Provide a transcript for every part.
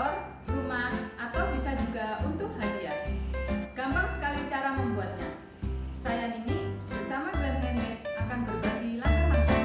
kantor, rumah, atau bisa juga untuk hadiah. Gampang sekali cara membuatnya. Saya Ninik bersama GLAM Handmade akan berbagi langkah-langkahnya.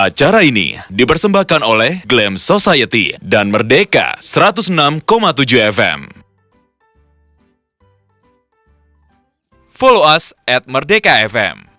Acara ini dipersembahkan oleh GLAM Society dan Merdeka 106,7 FM. Follow us at Merdeka FM.